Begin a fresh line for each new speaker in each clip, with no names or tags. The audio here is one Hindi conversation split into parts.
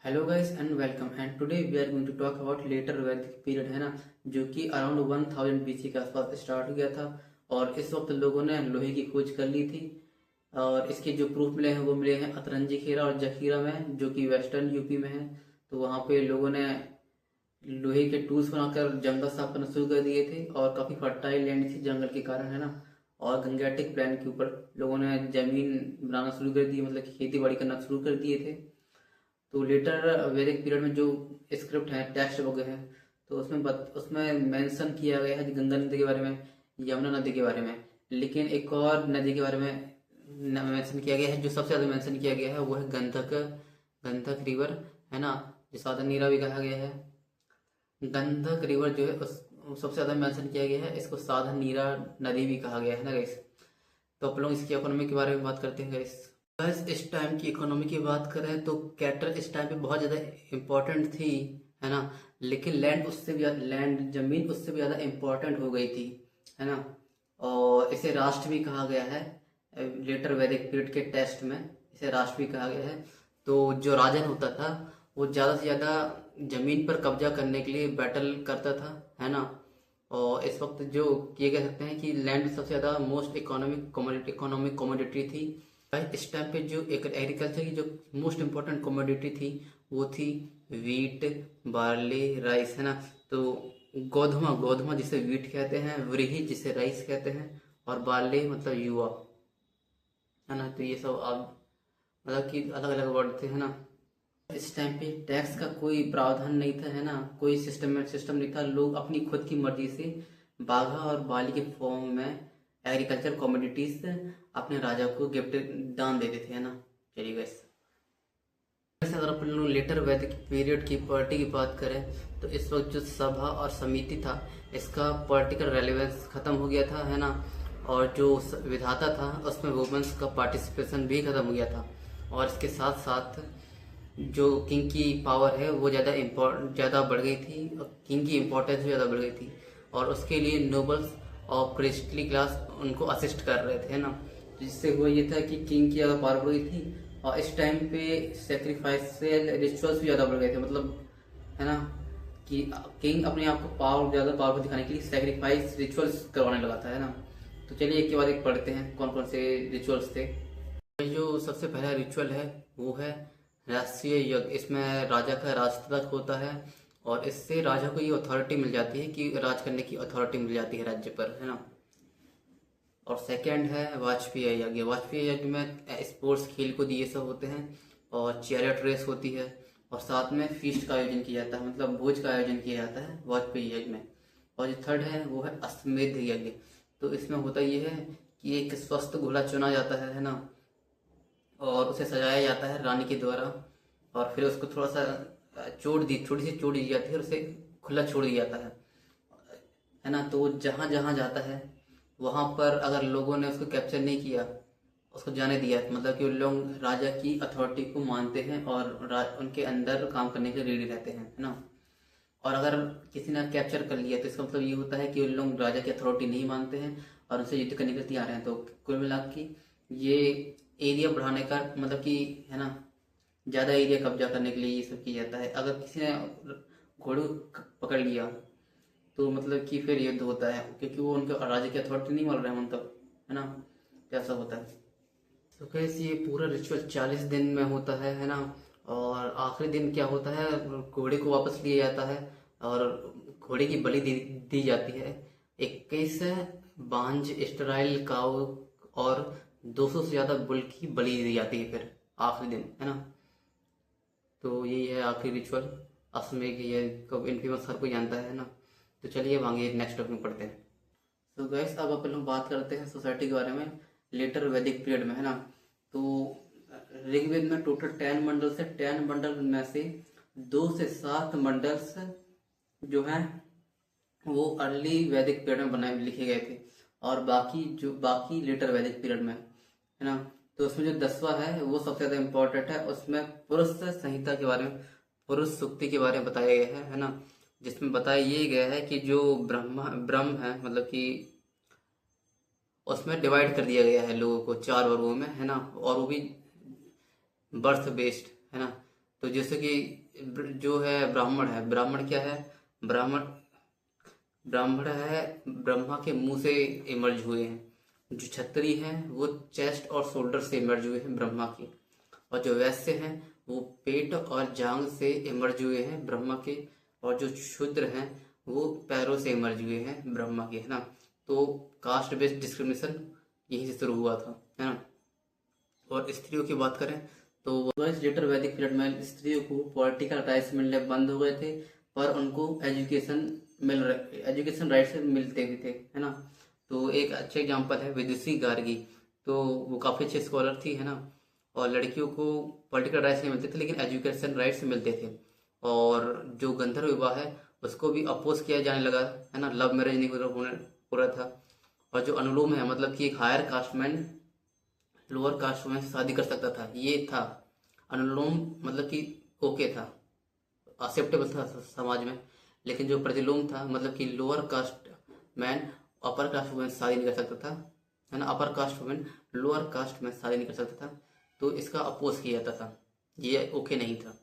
Hello guys and welcome and today we are going to talk about later Vedic period, है ना, जो कि अराउंड 1000 बीसी के आसपास स्टार्ट हो गया था। और इस वक्त लोगों ने लोहे की खोज कर ली थी। और इसके जो प्रूफ मिले हैं वो मिले हैं अतरंजी खेरा और जखीरा में, जो कि वेस्टर्न यूपी में है। तो वहाँ पे लोगों ने लोहे के टूल्स बनाकर जंगल साफ करना शुरू कर दिए थे। और काफ़ी फर्टाइल लैंड थी जंगल के कारण, है ना। और गंगेटिक प्लान के ऊपर लोगों ने जमीन बनाना शुरू कर दी, मतलब कि खेती बाड़ी करना शुरू कर दिए थे। तो लेटर वैदिक पीरियड में जो स्क्रिप्ट है, टेक्स्ट वगैरह है, तो उसमें मेंशन किया गया है कि गंगा नदी के बारे में, यमुना नदी के बारे में। लेकिन एक और नदी के बारे में मेंशन किया गया है, जो सबसे ज़्यादा मेंशन किया गया है वो है गंधक। गंधक रिवर, है ना, जो साधन नीरा भी कहा गया है। गंधक रिवर जो है उस सबसे ज़्यादा मेंशन किया गया है, इसको साधन नीरा नदी भी कहा गया है ना गाइस। तो अपन लोग इसकी इकोनॉमी के बारे में बात करते हैं गाइस। बस इस टाइम की इकोनॉमी की बात करें तो कैटल इस टाइम पे बहुत ज़्यादा इम्पोर्टेंट थी, है ना। लेकिन लैंड जमीन उससे भी ज़्यादा इम्पोर्टेंट हो गई थी, है ना। और इसे राष्ट्र भी कहा गया है। लेटर वैदिक पीरियड के टेस्ट में इसे राष्ट्र भी कहा गया है। तो जो राजन होता था वो ज़्यादा से ज़्यादा जमीन पर कब्जा करने के लिए बैटल करता था, है ना। और इस वक्त जो ये कह सकते हैं कि लैंड सबसे ज़्यादा मोस्ट इकोनॉमिक कमोडिटी थी। भाई इस टाइम पे जो एक एग्रीकल्चर की जो मोस्ट इम्पोर्टेंट कमोडिटी थी वो थी वीट, बार्ली, राइस, है ना। तो गोधमा गोधमा जिसे वीट कहते हैं, व्रीहि जिसे राइस कहते हैं, और बार्ली मतलब युवा, है ना। तो ये सब अब मतलब कि अलग अलग वर्ड थे, है ना। इस टाइम पे टैक्स का कोई प्रावधान नहीं था, है ना। कोई सिस्टम नहीं था। लोग अपनी खुद की मर्जी से बाघा और बाली के फॉर्म में एग्रीकल्चर कमोडिटीज अपने राजा को गिफ्ट दान देते थे, है ना। चलिए गाइस, अगर अपन लोग लेटर वैदिक पीरियड की पॉलिटी की बात करें तो इस वक्त जो सभा और समिति था इसका पॉलिटिकल रेलेवेंस खत्म हो गया था, है ना। और जो विधाता था उसमें वुमेन्स का पार्टिसिपेशन भी खत्म हो गया था। और इसके साथ साथ जो किंग की पावर है वो ज़्यादा बढ़ गई थी, किंग की इम्पोर्टेंस भी ज़्यादा बढ़ गई थी। और उसके लिए नोबल्स और प्रिस्टली क्लास उनको असिस्ट कर रहे थे, है ना। जिससे हुआ ये था कि किंग की ज़्यादा पावर बढ़ गई थी। और इस टाइम पे सेक्रीफाइसियल रिचुअल्स भी ज़्यादा बढ़ गए थे, मतलब, है ना, कि किंग अपने आप को ज़्यादा पावरफुल दिखाने के लिए सेक्रीफाइस रिचुअल्स करवाने लगा था, है ना। तो चलिए एक के बाद एक पढ़ते हैं कौन कौन से रिचुअल्स थे। जो सबसे पहला रिचुअल है वो है राष्ट्रीय यज्ञ। इसमें राजा का राजतिलक होता है और इससे राजा को ये अथॉरिटी मिल जाती है कि राज करने की अथॉरिटी मिल जाती है राज्य पर, है ना। और सेकंड है वाजपेयी यज्ञ। वाजपेयी यज्ञ में स्पोर्ट्स, खेल कूद ये सब होते हैं और चैरियट रेस होती है। और साथ में फीस्ट का आयोजन किया जाता है, मतलब भोज का आयोजन किया जाता है वाजपेयी यज्ञ में। और जो थर्ड है वो है अश्वमेध यज्ञ। तो इसमें होता ये है कि एक स्वस्थ घोड़ा चुना जाता है ना, और उसे सजाया जाता है रानी के द्वारा। और फिर उसको थोड़ा सा थोड़ी सी चोट दी जाती है और उसे खुला छोड़ दिया जाता है ना। तो वो जहाँ जहाँ जाता है वहाँ पर अगर लोगों ने उसको कैप्चर नहीं किया, उसको जाने दिया, मतलब कि वो लोग राजा की अथॉरिटी को मानते हैं और उनके अंदर काम करने के लिए रेडी रहते हैं, है ना। और अगर किसी ने कैप्चर कर लिया तो इसका मतलब ये होता है कि उन लोग राजा की अथॉरिटी नहीं मानते हैं और उनसे युद्ध करने के लिए तैयार हैं। तो कुल मिला के ये एरिया बढ़ाने का मतलब कि, है ना, ज़्यादा एरिया कब्जा करने के लिए ये सब किया जाता है। अगर किसी ने घोड़े को पकड़ लिया तो मतलब कि फिर युद्ध होता है, क्योंकि वो उनके राजा की अथॉरिटी नहीं मान रहे हैं मतलब, है ना। तो ऐसा होता है। तो कैसे ये पूरा रिचुअल 40 दिन में होता है ना। और आखिरी दिन क्या होता है, घोड़े को वापस लिया जाता है और घोड़े की बलि दी जाती है। 21 बांझ स्टेराइल काऊ और 200 से ज़्यादा बुल की बलि दी जाती है फिर आखिरी दिन, है ना। तो यही है आखिरी रिचुअल। अश्वमेध ये कब इनफेमस हर कोई जानता है ना। तो चलिए अब आगे नेक्स्ट टॉपिक में पढ़ते हैं। तो गैस अब अपन लोग बात करते हैं सोसाइटी के बारे में लेटर वैदिक पीरियड में, है ना। तो ऋग्वेद में टोटल 10 मंडल से 10 मंडल में से 2 से 7 मंडल्स जो हैं वो अर्ली वैदिक पीरियड में बनाए लिखे गए थे। और बाकी लेटर वैदिक पीरियड में, है ना। तो उसमें जो 10वां है वो सबसे ज़्यादा इम्पोर्टेंट है। उसमें पुरुष संहिता के बारे में, पुरुष सूक्ति के बारे में बताया गया है ना। जिसमें बताया ये गया है कि जो ब्रह्म है, मतलब कि उसमें डिवाइड कर दिया गया है लोगों को 4 वर्गों में, है ना। और वो भी बर्थ बेस्ड, है ना। तो जैसे कि जो है ब्राह्मण क्या है? ब्राह्मण ब्राह्मण है, ब्रह्मा के मुंह से इमर्ज हुए हैं। जो क्षत्रिय हैं वो चेस्ट और शोल्डर से इमर्ज हुए हैं ब्रह्मा के। और जो वैश्य हैं वो पेट और जांग से इमर्ज हुए हैं ब्रह्मा के। और जो शूद्र हैं वो पैरों से इमर्ज हुए हैं ब्रह्मा के, है ना। तो कास्ट बेस्ड डिस्क्रिमिनेशन यहीं से शुरू हुआ था, है ना। और स्त्रियों की बात करें तो लेटर वैदिक पीरियड में स्त्रियों को पॉलिटिकल राइट्स मिलने बंद हो गए थे, पर उनको एजुकेशन राइट्स मिलते भी थे, है ना। तो एक अच्छा एग्जांपल है विदुषी गार्गी। तो वो काफ़ी अच्छे स्कॉलर थी, है ना। और लड़कियों को पॉलिटिकल राइट्स नहीं मिलते थे लेकिन एजुकेशन राइट्स मिलते थे। और जो गंधर्व विवाह है उसको भी अपोज किया जाने लगा, है ना। लव मैरिज नहीं हो रहा था। और जो अनुलोम है मतलब कि एक हायर कास्टमैन लोअर कास्ट में शादी कर सकता था, ये था अनुलोम। मतलब कि ओके था, एक्सेप्टेबल था समाज में। लेकिन जो प्रतिलोम था मतलब कि lower caste man upper caste women शादी नहीं कर सकता था, है ना। Upper caste women lower caste में शादी नहीं कर सकता था, तो इसका अपोज किया जाता था, ये ओके नहीं था।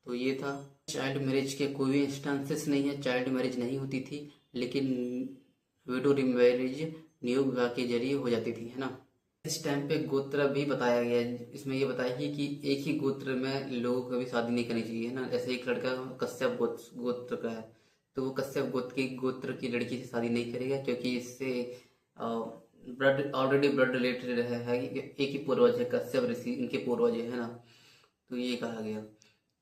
तो ये था। चाइल्ड मैरिज के कोई भी इंस्टांसेस नहीं है, चाइल्ड मैरिज नहीं होती थी, लेकिन विडो मैरिज नियोग विवाह के जरिए हो जाती थी, है ना। इस टाइम पे गोत्र भी बताया गया है, इसमें ये बताया गया कि एक ही गोत्र में लोगों को भी शादी नहीं करनी चाहिए, है ना। जैसे एक लड़का कश्यप गोत्र का है तो वो कश्यप गोत्र की लड़की से शादी नहीं करेगा, क्योंकि इससे ब्लड ऑलरेडी ब्लड रिलेटेड है, एक ही पूर्वज है, कश्यप ऋषि इनके पूर्वज है ना। तो ये कहा गया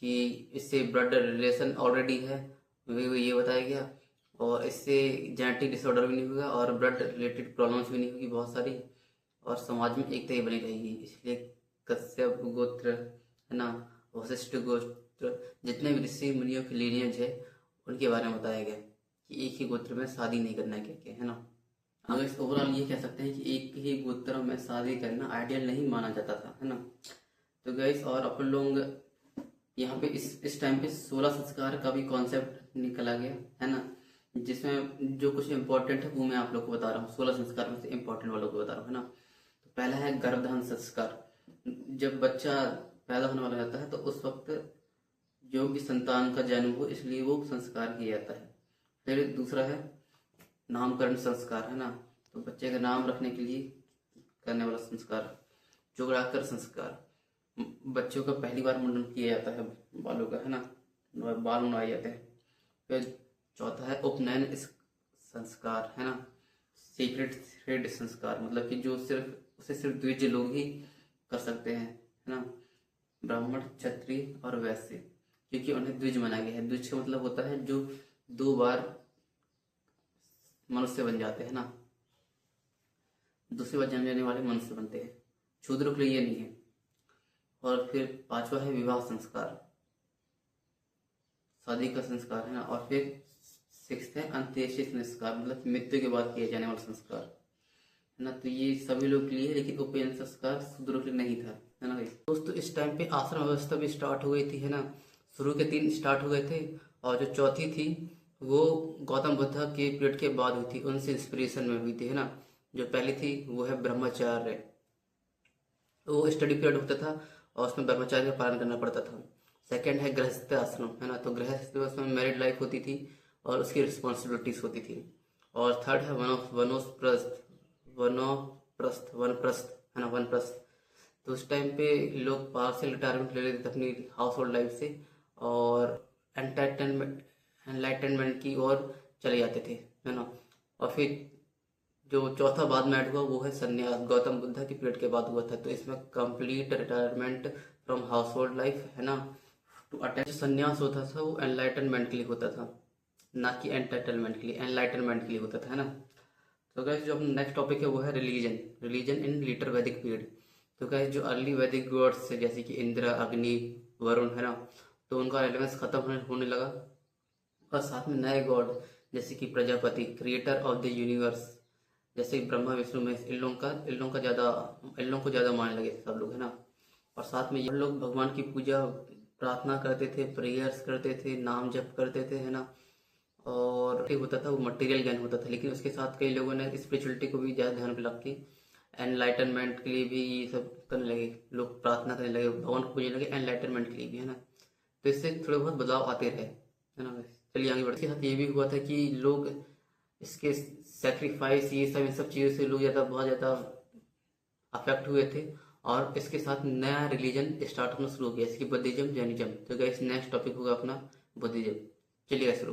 कि इससे ब्लड रिलेशन ऑलरेडी है, ये बताया गया। और इससे जेनेटिक डिसऑर्डर भी नहीं होगा और ब्लड रिलेटेड प्रॉब्लम्स भी नहीं होगी बहुत सारी, और समाज में एकता ही बनी रहेगी। इसलिए कश्यप गोत्र, है ना, वशिष्ठ गोत्र, जितने भी ऋषि मुनियों के लीनियज है उनके बारे में बताया गया कि एक ही गोत्र में शादी नहीं करना है, क्या है ना। अगर इस ओवरऑल ये कह सकते हैं कि एक ही गोत्र में शादी करना आइडियल नहीं माना जाता था, है ना। तो गैस और अपन लोग यहाँ पे इस टाइम पे 16 संस्कार का भी कॉन्सेप्ट निकला गया, है ना। जिसमें जो कुछ इम्पोर्टेंट है वो मैं आप लोग को बता रहा हूँ, 16 संस्कार में से इम्पोर्टेंट वालों को बता रहा हूँ, है ना। तो पहला है गर्भधारण संस्कार। जब बच्चा पैदा होने वाला रहता है तो उस वक्त योग्य संतान का जन्म हो, इसलिए वो संस्कार किया जाता है। फिर दूसरा है नामकरण संस्कार, है ना। तो बच्चे का नाम रखने के लिए करने वाला संस्कार। चौराकर संस्कार, बच्चों का पहली बार मुंडन किया जाता है बालों का, है ना, बाल मुंडवाए जाते हैं। फिर चौथा है उपनयन संस्कार, है ना। सीक्रेट थ्रेड संस्कार, मतलब कि जो सिर्फ द्विज लोग ही कर सकते हैं, है ना। ब्राह्मण, क्षत्रिय और वैश्य, क्योंकि उन्हें द्विज माना गया है। द्विज का मतलब होता है जो 2 बार मनुष्य बन जाते हैं ना, दूसरी बार जन्म लेने वाले मनुष्य बनते हैं। शूद्रों के लिए ये नहीं है। और फिर 5वां है विवाह संस्कार, शादी का संस्कार, है ना। और फिर 6th है अंत्येष्टि संस्कार, मतलब मृत्यु के बाद किए जाने वाला संस्कार, है ना। तो ये सभी लोग के लिए, लेकिन उपनयन संस्कार शूद्रों के लिए नहीं था, है ना। दोस्तों इस टाइम पे आश्रम व्यवस्था भी स्टार्ट हो गई थी, है ना। शुरू के 3 स्टार्ट हो गए थे और जो चौथी थी वो गौतम बुद्ध के पीरियड के बाद हुई थी, उनसे इंस्पिरेशन में हुई थी, है ना। जो पहली थी वो है ब्रह्मचार्य, वो स्टडी पीरियड होता था और उसमें ब्रह्मचार्य का पालन करना पड़ता था। सेकंड है गृहस्थ आश्रम, है ना। तो गृहस्थ में मैरिड लाइफ होती थी और उसकी रिस्पॉन्सिबिलिटीज होती थी। और थर्ड है वनप्रस्थ, है ना, वनप्रस्थ। तो उस टाइम पे लोग पार्शियल रिटायरमेंट ले लेते थे अपनी हाउस होल्ड लाइफ से और एनलाइटनमेंट की ओर चले जाते थे, है ना। और फिर जो चौथा बाद में ऐड हुआ वो है संन्यास, गौतम बुद्ध के पीरियड के बाद हुआ था। तो इसमें complete retirement from house hold life, है ना, टू अटैच। संन्यास होता था वो एनलाइटनमेंट के लिए होता था, ना कि एंटरटेनमेंट के लिए, एनलाइटनमेंट के लिए होता था, है ना। तो गाइस जो अपना नेक्स्ट टॉपिक है वो है religion in letter Vedic period. तो गाइस जो अर्ली वैदिक गॉड्स है जैसे कि इंद्र, अग्नि, वरुण, है ना, तो उनका रेलेवेंस खत्म होने लगा। और साथ में नए गॉड जैसे कि Prajapati, creator of the universe, जैसे ब्रह्मा, विष्णु, महेश, इन लोगों को ज़्यादा मानने लगे सब लोग, है ना। और साथ में ये लोग भगवान की पूजा प्रार्थना करते थे, प्रेयर्स करते थे, नाम जप करते थे, है ना। और होता था वो मटेरियल ज्ञान होता था, लेकिन उसके साथ कई लोगों ने स्पिरिचुअलिटी को भी ज़्यादा ध्यान में रख के एनलाइटनमेंट के लिए भी ये सब करने लगे, लोग प्रार्थना करने लगे, भगवान को पूजने लगे एनलाइटनमेंट के लिए भी, है ना। तो इससे थोड़े बहुत बदलाव आते रहे, है ना। चलिए आगे बढ़ते हैं। ये भी हुआ था कि लोग इसके सेक्रीफाइस, ये सब इन सब चीज़ों से लोग ज़्यादा बहुत ज़्यादा अफेक्ट हुए थे, और इसके साथ नया रिलीजन स्टार्ट होना शुरू हो गया, इसकी बुद्धिज्म, जैनिज्म। तो गाइस नेक्स्ट टॉपिक होगा अपना बुद्धिज्म। चलिए शुरू।